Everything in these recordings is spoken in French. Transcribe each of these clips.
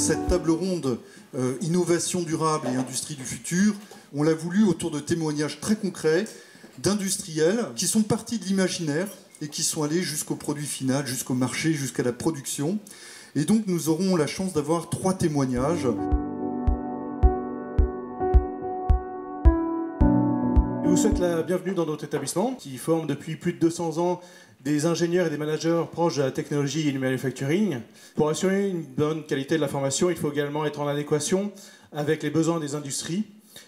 cette table ronde innovation durable et industrie du futur, on l'a voulu autour de témoignages très concrets d'industriels qui sont partis de l'imaginaire et qui sont allés jusqu'au produit final, jusqu'au marché, jusqu'à la production. Et donc nous aurons la chance d'avoir 3 témoignages. Je vous souhaite la bienvenue dans notre établissement qui forme depuis plus de 200 ans des ingénieurs et des managers proches de la technologie et du manufacturing. Pour assurer une bonne qualité de la formation, il faut également être en adéquation avec les besoins des industries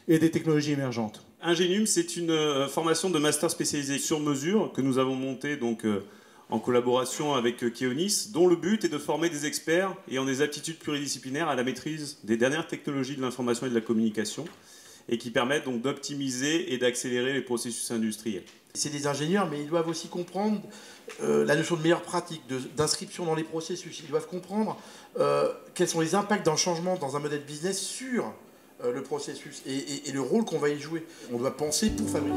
et des technologies émergentes. Ingenium, c'est une formation de master spécialisée sur mesure que nous avons montée en collaboration avec Keonis, dont le but est de former des experts ayant des aptitudes pluridisciplinaires à la maîtrise des dernières technologies de l'information et de la communication et qui permettent donc d'optimiser et d'accélérer les processus industriels. C'est des ingénieurs, mais ils doivent aussi comprendre la notion de meilleure pratique, d'inscription dans les processus. Ils doivent comprendre quels sont les impacts d'un changement dans un modèle business sur le processus et le rôle qu'on va y jouer. On doit penser pour fabriquer.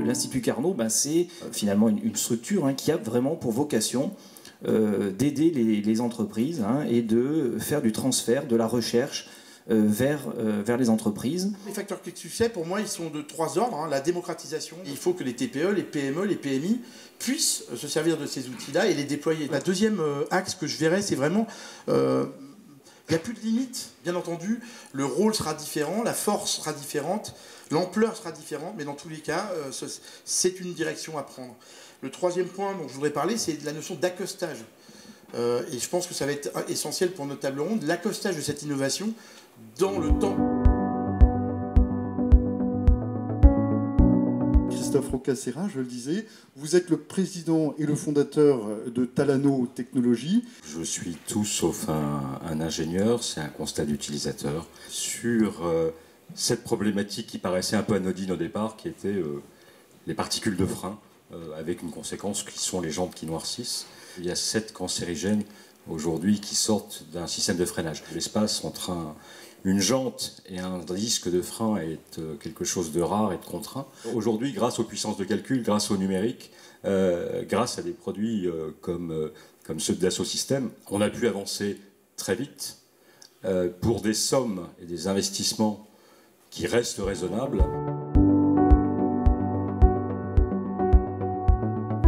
L'Institut Carnot, c'est finalement une structure qui a vraiment pour vocation d'aider les entreprises et de faire du transfert de la recherche vers les entreprises. Les facteurs clés de succès, pour moi, ils sont de 3 ordres. La démocratisation. Il faut que les TPE, les PME, les PMI puissent se servir de ces outils-là et les déployer. La deuxième axe que je verrais, c'est vraiment... il n'y a plus de limite, bien entendu. Le rôle sera différent, la force sera différente, l'ampleur sera différente, mais dans tous les cas, c'est une direction à prendre. Le troisième point dont je voudrais parler, c'est la notion d'accostage. Et je pense que ça va être essentiel pour notre table ronde, l'accostage de cette innovation dans le temps. Christophe Rocca-Serra, je le disais, vous êtes le président et le fondateur de Talano Technologies. Je suis tout sauf un ingénieur, c'est un constat d'utilisateur sur cette problématique qui paraissait un peu anodine au départ, qui était les particules de frein, avec une conséquence qui sont les jantes qui noircissent. Il y a 7 cancérigènes aujourd'hui qui sortent d'un système de freinage. L'espace entre une jante et un disque de frein est quelque chose de rare et de contraint. Aujourd'hui, grâce aux puissances de calcul, grâce au numérique, grâce à des produits comme ceux de Dassault Systèmes, on a pu avancer très vite pour des sommes et des investissements qui restent raisonnables.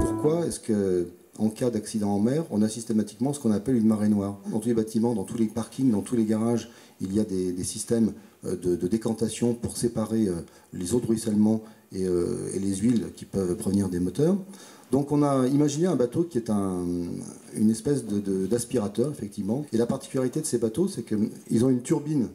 Pourquoi est-ce qu'en cas d'accident en mer, on a systématiquement ce qu'on appelle une marée noire? Dans tous les bâtiments, dans tous les parkings, dans tous les garages, il y a des systèmes de décantation pour séparer les eaux de ruissellement et les huiles qui peuvent provenir des moteurs. Donc on a imaginé un bateau qui est une espèce d'aspirateur, effectivement. Et la particularité de ces bateaux, c'est qu'ils ont une turbine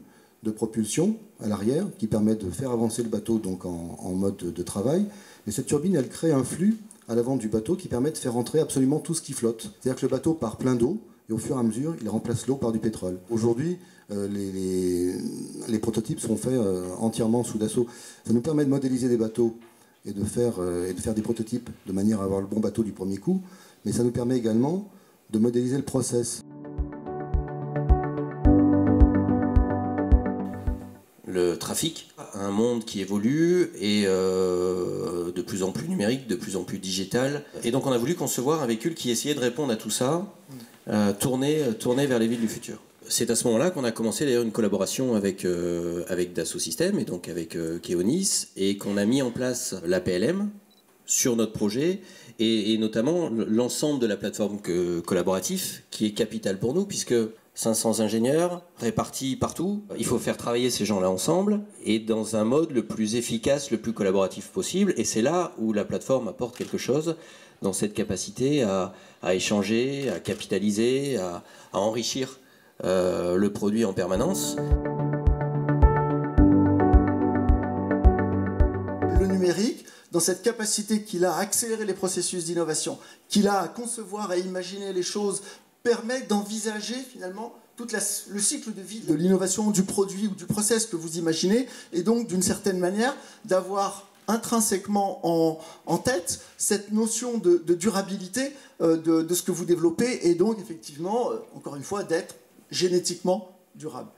de propulsion à l'arrière qui permet de faire avancer le bateau donc en mode de travail. Mais cette turbine, elle crée un flux à l'avant du bateau qui permet de faire entrer absolument tout ce qui flotte. C'est-à-dire que le bateau part plein d'eau et au fur et à mesure, il remplace l'eau par du pétrole. Aujourd'hui, les prototypes sont faits entièrement sous Dassault. Ça nous permet de modéliser des bateaux et de faire des prototypes de manière à avoir le bon bateau du premier coup, mais ça nous permet également de modéliser le process. Le trafic, un monde qui évolue et de plus en plus numérique, de plus en plus digital. Et donc on a voulu concevoir un véhicule qui essayait de répondre à tout ça, tourner vers les villes du futur. C'est à ce moment-là qu'on a commencé d'ailleurs une collaboration avec Dassault Systèmes et donc avec Keonis et qu'on a mis en place la PLM sur notre projet et notamment l'ensemble de la plateforme collaborative qui est capitale pour nous puisque 500 ingénieurs répartis partout. Il faut faire travailler ces gens-là ensemble et dans un mode le plus efficace, le plus collaboratif possible. Et c'est là où la plateforme apporte quelque chose dans cette capacité à échanger, à capitaliser, à enrichir le produit en permanence. Le numérique, dans cette capacité qu'il a à accélérer les processus d'innovation, qu'il a à concevoir et imaginer les choses, permet d'envisager finalement tout le cycle de vie de l'innovation du produit ou du process que vous imaginez, et donc d'une certaine manière d'avoir intrinsèquement en tête cette notion de durabilité de ce que vous développez, et donc effectivement, encore une fois, d'être génétiquement durable.